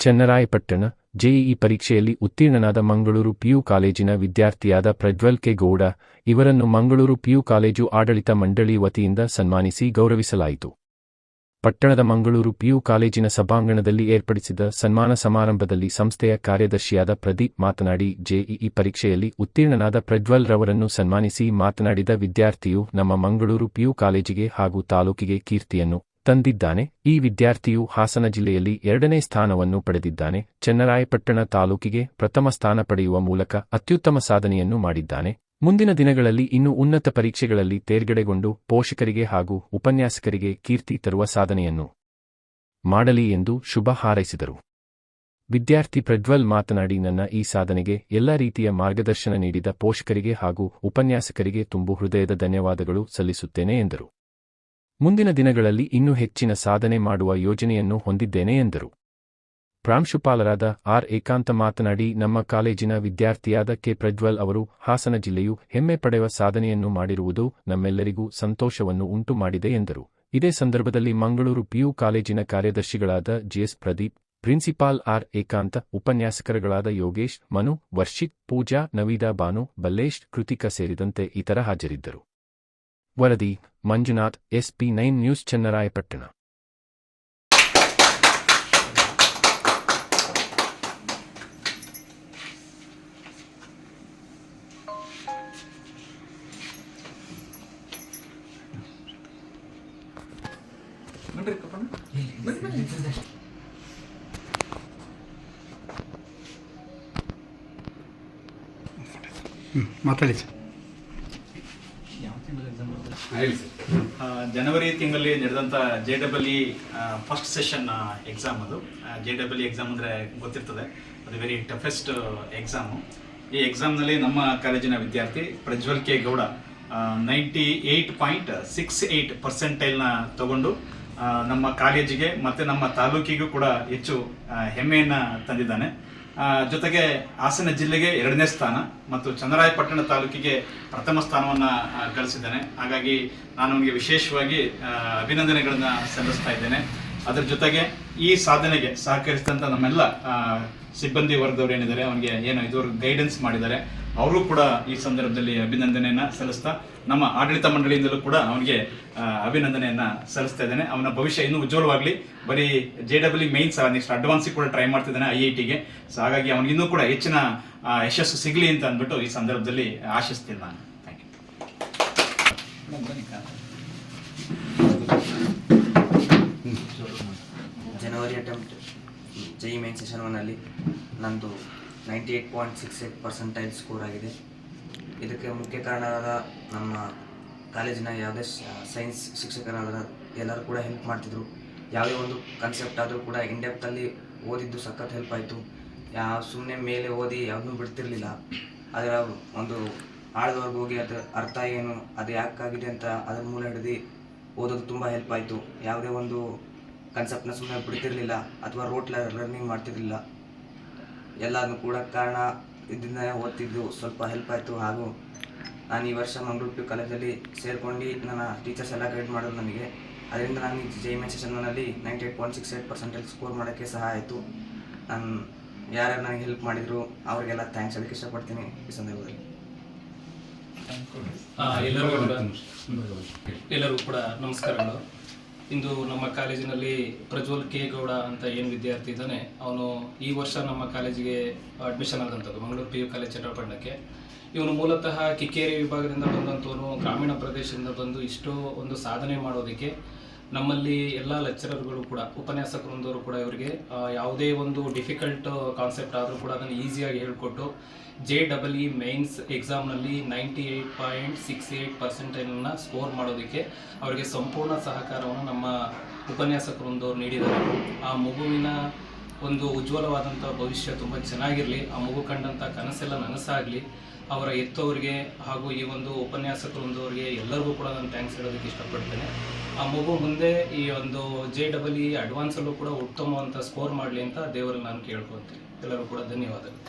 Channarayapatna JEE ಪರೀಕ್ಷೆಯಲ್ಲಿ ಉತ್ತೀರ್ಣನಾದ Mangaluru PU ಕಾಲೇಜಿನ ವಿದ್ಯಾರ್ಥಿಯಾದ Prajwal K Gowda ಇವರನ್ನು ಮಂಗಳೂರು ಪಿಯು ಕಾಲೇಜು ಆಡಳಿತ ಮಂಡಳಿ ವತಿಯಿಂದ ಸನ್ಮಾನಿಸಿ ಗೌರವಿಸಲಾಯಿತು. ಪಟ್ಟಣದ ಮಂಗಳೂರು ಪಿಯು ಕಾಲೇಜಿನ ಸಭಾಂಗಣದಲ್ಲಿ ಏರ್ಪಡಿಸಿದ ಸನ್ಮಾನ ಸಮಾರಂಭದಲ್ಲಿ ಸಂಸ್ಥೆಯ ಕಾರ್ಯದರ್ಶಿಯಾದ ಪ್ರದೀಪ್ ಮಾತನಾಡಿ, ಜೆಇಇ ಪರೀಕ್ಷೆಯಲ್ಲಿ ಉತ್ತೀರ್ಣನಾದ ಪ್ರಜ್ವಲ್ ರವರನ್ನು ಸನ್ಮಾನಿಸಿ ಮಾತನಾಡಿದ ವಿದ್ಯಾರ್ಥಿಯು ನಮ್ಮ ಮಂಗಳೂರು ಪಿಯು ಕಾಲೇಜಿಗೆ ಹಾಗೂ ತಾಲೂಕಿಗೆ ಕೀರ್ತಿಯನ್ನು ತಂದಿದ್ದಾನೆ. ಈ ವಿದ್ಯಾರ್ಥಿಯು ಹಾಸನ ಜಿಲ್ಲೆಯಲ್ಲಿ 2ನೇ ಸ್ಥಾನವನ್ನು ಪಡೆದಿದ್ದಾನೆ. ಚನ್ನರಾಯಪಟ್ಟಣ ತಾಲೂಕಿಗೆ ಪ್ರಥಮ ಸ್ಥಾನ ಪಡೆಯುವ ಮೂಲಕ ಅತ್ಯುತ್ತಮ ಸಾಧನೆಯನ್ನು ಮಾಡಿದ್ದಾನೆ. ಮುಂದಿನ ದಿನಗಳಲ್ಲಿ ಇನ್ನೂ ಉನ್ನತ ಪರೀಕ್ಷೆಗಳಲ್ಲಿ ತೇರ್ಗಡೆಗೊಂಡು ಪೋಷಕರಿಗೆ ಹಾಗೂ ಉಪನ್ಯಾಸಕರಿಗೆ ಕೀರ್ತಿ ತರುವ ಸಾಧನೆಯನ್ನು ಮಾಡಲಿ ಎಂದು ಶುಭ ಹಾರೈಸಿದರು. ವಿದ್ಯಾರ್ಥಿ ಪ್ರಜ್ವಲ್ ಮಾತನಾಡಿ, ನನ್ನ ಈ ಸಾಧನೆಗೆ ಎಲ್ಲ ರೀತಿಯ ಮಾರ್ಗದರ್ಶನ ನೀಡಿದ ಪೋಷಕರಿಗೆ ಹಾಗೂ ಉಪನ್ಯಾಸಕರಿಗೆ ತುಂಬು ಹೃದಯದ ಧನ್ಯವಾದಗಳು ಸಲ್ಲಿಸುತ್ತೇನೆ ಎಂದರು. ಮುಂದಿನ ದಿನಗಳಲ್ಲಿ ಇನ್ನೂ ಹೆಚ್ಚಿನ ಸಾಧನೆ ಮಾಡುವ ಯೋಜನೆಯನ್ನು ಹೊಂದಿದ್ದೇನೆ ಎಂದರು. ಪ್ರಾಂಶುಪಾಲರಾದ ಆರ್ ಏಕಾಂತ ಮಾತನಾಡಿ, ನಮ್ಮ ಕಾಲೇಜಿನ ವಿದ್ಯಾರ್ಥಿಯಾದ ಕೆ ಪ್ರಜ್ವಲ್ ಅವರು ಹಾಸನ ಜಿಲ್ಲೆಯು ಹೆಮ್ಮೆ ಪಡೆಯುವ ಸಾಧನೆಯನ್ನು ಮಾಡಿರುವುದು ನಮ್ಮೆಲ್ಲರಿಗೂ ಸಂತೋಷವನ್ನು ಉಂಟು ಮಾಡಿದೆ ಎಂದರು. ಇದೇ ಸಂದರ್ಭದಲ್ಲಿ ಮಂಗಳೂರು ಪಿಯು ಕಾಲೇಜಿನ ಕಾರ್ಯದರ್ಶಿಗಳಾದ ಜಿಎಸ್ ಪ್ರದೀಪ್, ಪ್ರಿನ್ಸಿಪಾಲ್ ಆರ್ ಏಕಾಂತ, ಉಪನ್ಯಾಸಕರುಗಳಾದ ಯೋಗೇಶ್, ಮನು, ವರ್ಷಿತ್, ಪೂಜಾ, ನವೀದಾ, ಬಾನು, ಬಲ್ಲೇಶ್, ಕೃತಿಕಾ ಸೇರಿದಂತೆ ಇತರ ಹಾಜರಿದ್ದರು. ವರದಿ ಮಂಜುನಾಥ್, SP9 ನ್ಯೂಸ್, ಚನ್ನರಾಯಪಟ್ಟಣ. ಮಾತಾಡಿ. ಜನವರಿ ತಿಂಗಳಲ್ಲಿ ನಡೆದಂಥ JEE ಫಸ್ಟ್ ಸೆಷನ್ ಎಕ್ಸಾಮ್. ಅದು JEE ಎಕ್ಸಾಮ್ ಅಂದರೆ ಗೊತ್ತಿರ್ತದೆ, ಅದು ವೆರಿ ಟಫೆಸ್ಟ್ ಎಕ್ಸಾಮು. ಈ ಎಕ್ಸಾಮ್ನಲ್ಲಿ ನಮ್ಮ ಕಾಲೇಜಿನ ವಿದ್ಯಾರ್ಥಿ ಪ್ರಜ್ವಲ್ ಕೆ ಗೌಡ 98.68% ತಗೊಂಡು ನಮ್ಮ ಕಾಲೇಜಿಗೆ ಮತ್ತು ನಮ್ಮ ತಾಲೂಕಿಗೂ ಕೂಡ ಹೆಚ್ಚು ಹೆಮ್ಮೆಯನ್ನು ತಂದಿದ್ದಾನೆ. ಜೊತೆಗೆ ಹಾಸನ ಜಿಲ್ಲೆಗೆ 2ನೇ ಸ್ಥಾನ ಮತ್ತು ಚನ್ನರಾಯಪಟ್ಟಣ ತಾಲೂಕಿಗೆ ಪ್ರಥಮ ಸ್ಥಾನವನ್ನು ಗಳಿಸಿದ್ದಾನೆ. ಹಾಗಾಗಿ ನಾನು ಅವನಿಗೆ ವಿಶೇಷವಾಗಿ ಅಭಿನಂದನೆಗಳನ್ನು ಸಲ್ಲಿಸ್ತಾ ಇದ್ದೇನೆ. ಅದರ ಜೊತೆಗೆ ಈ ಸಾಧನೆಗೆ ಸಹಕರಿಸಿದಂಥ ನಮ್ಮೆಲ್ಲ ಸಿಬ್ಬಂದಿ ವರ್ಗದವರು ಏನಿದ್ದಾರೆ, ಅವನಿಗೆ ಏನು ಇದುವರೆಗೂ ಗೈಡೆನ್ಸ್ ಮಾಡಿದ್ದಾರೆ, ಅವರು ಕೂಡ ಈ ಸಂದರ್ಭದಲ್ಲಿ ಅಭಿನಂದನೆಯನ್ನು ಸಲ್ಲಿಸ್ತಾ ನಮ್ಮ ಆಡಳಿತ ಮಂಡಳಿಯಿಂದಲೂ ಕೂಡ ಅವನಿಗೆ ಅಭಿನಂದನೆಯನ್ನು ಸಲ್ಲಿಸ್ತಾ ಇದ್ದೇನೆ. ಅವನ ಭವಿಷ್ಯ ಇನ್ನೂ ಉಜ್ವಲವಾಗಲಿ. ಬರೀ JEE ಮೈನ್ಸ್ ನೆಕ್ಸ್ಟ್ ಅಡ್ವಾನ್ಸಿಗೆ ಕೂಡ ಟ್ರೈ ಮಾಡ್ತಿದ್ದಾನೆ IITಗೆ. ಸೊ ಹಾಗಾಗಿ ಅವನಿಗಿನ್ನೂ ಕೂಡ ಹೆಚ್ಚಿನ ಯಶಸ್ಸು ಸಿಗಲಿ ಅಂತ ಅಂದ್ಬಿಟ್ಟು ಈ ಸಂದರ್ಭದಲ್ಲಿ ಆಶಿಸ್ತೀನಿ ನಾನು. Thank you. ಜನವರಿ ಅಟೆಂಪ್ಟ್ JEE ಮೇನ್ ಸೆಷನ್ 1ನಲ್ಲಿ ನಂದು 98.68% ಸ್ಕೋರ್ ಆಗಿದೆ. ಇದಕ್ಕೆ ಮುಖ್ಯ ಕಾರಣರಾದ ನಮ್ಮ ಕಾಲೇಜಿನ ಯಾವುದೇ ಸೈನ್ಸ್ ಶಿಕ್ಷಕರಾದ ಎಲ್ಲರೂ ಕೂಡ ಹೆಲ್ಪ್ ಮಾಡ್ತಿದ್ರು. ಯಾವುದೇ ಒಂದು ಕಾನ್ಸೆಪ್ಟ್ ಆದರೂ ಕೂಡ ಇಂಡೆಪ್ತಲ್ಲಿ ಓದಿದ್ದು ಸಖತ್ ಹೆಲ್ಪ್ ಆಯಿತು. ಸುಮ್ಮನೆ ಮೇಲೆ ಓದಿ ಯಾವುದೂ ಬಿಡ್ತಿರಲಿಲ್ಲ. ಅದರ ಒಂದು ಆಳದವರೆಗೆ ಹೋಗಿ ಅದರ ಅರ್ಥ ಏನು, ಅದು ಯಾಕಾಗಿದೆ ಅಂತ ಅದರ ಮೂಲ ಹಿಡಿದು ಓದೋದು ತುಂಬ ಹೆಲ್ಪ್ ಆಯಿತು. ಯಾವುದೇ ಒಂದು ಕಾನ್ಸೆಪ್ಟನ್ನ ಸುಮ್ಮನೆ ಬಿಡ್ತಿರಲಿಲ್ಲ ಅಥವಾ ರೋಟ್ ಲರ್ನಿಂಗ್ ಮಾಡ್ತಿರಲಿಲ್ಲ. ಎಲ್ಲದನ್ನು ಕೂಡ ಕಾರಣ ಇದರಿಂದ ಓದ್ತಿದ್ದು ಸ್ವಲ್ಪ ಹೆಲ್ಪ್ ಆಯಿತು. ಹಾಗೂ ನಾನು ಈ ವರ್ಷ ಮಂಗಳೂರು ಪಿಯು ಕಾಲೇಜಲ್ಲಿ ಸೇರ್ಕೊಂಡು ನನ್ನ ಟೀಚರ್ಸ್ ಎಲ್ಲ ಗೈಡ್ ಮಾಡೋದು ನನಗೆ. ಅದರಿಂದ ನಾನು JEE ಮೇನ್ ಸೆಷನ್ 1ನಲ್ಲಿ 98.68% ಸ್ಕೋರ್ ಮಾಡೋಕ್ಕೆ ಸಹಾಯ ಆಯಿತು. ನಾನು ಯಾರ್ಯಾರು ನನಗೆ ಹೆಲ್ಪ್ ಮಾಡಿದರು ಅವರಿಗೆಲ್ಲ ಥ್ಯಾಂಕ್ಸ್ ಹೇಳಕ್ಕೆ ಇಷ್ಟಪಡ್ತೀನಿ ಈ ಸಂದರ್ಭದಲ್ಲಿ. ಎಲ್ಲರಿಗೂ ಕೂಡ ನಮಸ್ಕಾರಗಳು. ಇಂದು ನಮ್ಮ ಕಾಲೇಜಿನಲ್ಲಿ ಪ್ರಜ್ವಲ್ ಕೆ ಗೌಡ ಅಂತ ಏನು ವಿದ್ಯಾರ್ಥಿ ಇದ್ದಾನೆ, ಅವನು ಈ ವರ್ಷ ನಮ್ಮ ಕಾಲೇಜಿಗೆ ಅಡ್ಮಿಷನ್ ಆದಂಥದ್ದು ಮಂಗಳೂರು ಪಿಯು ಕಾಲೇಜ್ ಚನ್ನರಾಯಪಟ್ಟಣಕ್ಕೆ. ಇವನು ಮೂಲತಃ ಕಿಕ್ಕೇರಿ ವಿಭಾಗದಿಂದ ಬಂದಂಥವನು. ಗ್ರಾಮೀಣ ಪ್ರದೇಶದಿಂದ ಬಂದು ಇಷ್ಟು ಒಂದು ಸಾಧನೆ ಮಾಡೋದಕ್ಕೆ ನಮ್ಮಲ್ಲಿ ಎಲ್ಲ ಲೆಕ್ಚರರ್ಗಳು ಕೂಡ, ಉಪನ್ಯಾಸಕರೊಂದವರು ಕೂಡ ಇವರಿಗೆ ಯಾವುದೇ ಒಂದು ಡಿಫಿಕಲ್ಟ್ ಕಾನ್ಸೆಪ್ಟ್ ಆದರೂ ಕೂಡ ಅದನ್ನು ಈಸಿಯಾಗಿ ಹೇಳಿಕೊಟ್ಟು JEE ಮೈನ್ಸ್ ಎಕ್ಸಾಮ್ನಲ್ಲಿ 98.68% ಸ್ಕೋರ್ ಮಾಡೋದಕ್ಕೆ ಅವರಿಗೆ ಸಂಪೂರ್ಣ ಸಹಕಾರವನ್ನು ನಮ್ಮ ಉಪನ್ಯಾಸಕರೊಂದವರು ನೀಡಿದ್ದಾರೆ. ಆ ಮಗುವಿನ ಒಂದು ಉಜ್ವಲವಾದಂಥ ಭವಿಷ್ಯ ತುಂಬ ಚೆನ್ನಾಗಿರಲಿ, ಆ ಮಗು ಕಂಡಂಥ ಕನಸೆಲ್ಲ ನನಸಾಗಲಿ. ಅವರ ಎತ್ತವರಿಗೆ ಹಾಗೂ ಈ ಒಂದು ಉಪನ್ಯಾಸಕರೊಂದವರಿಗೆ ಎಲ್ಲರಿಗೂ ಕೂಡ ನಾನು ಥ್ಯಾಂಕ್ಸ್ ಹೇಳೋದಕ್ಕೆ ಇಷ್ಟಪಡ್ತೇನೆ. ಆ ಮಗು ಮುಂದೆ ಈ ಒಂದು JEE ಅಡ್ವಾನ್ಸಲ್ಲೂ ಕೂಡ ಉತ್ತಮವಾದಂಥ ಸ್ಕೋರ್ ಮಾಡಲಿ ಅಂತ ದೇವರಲ್ಲಿ ನಾನು ಕೇಳ್ಕೊತೀನಿ. ಎಲ್ಲರೂ ಕೂಡ ಧನ್ಯವಾದಗಳು.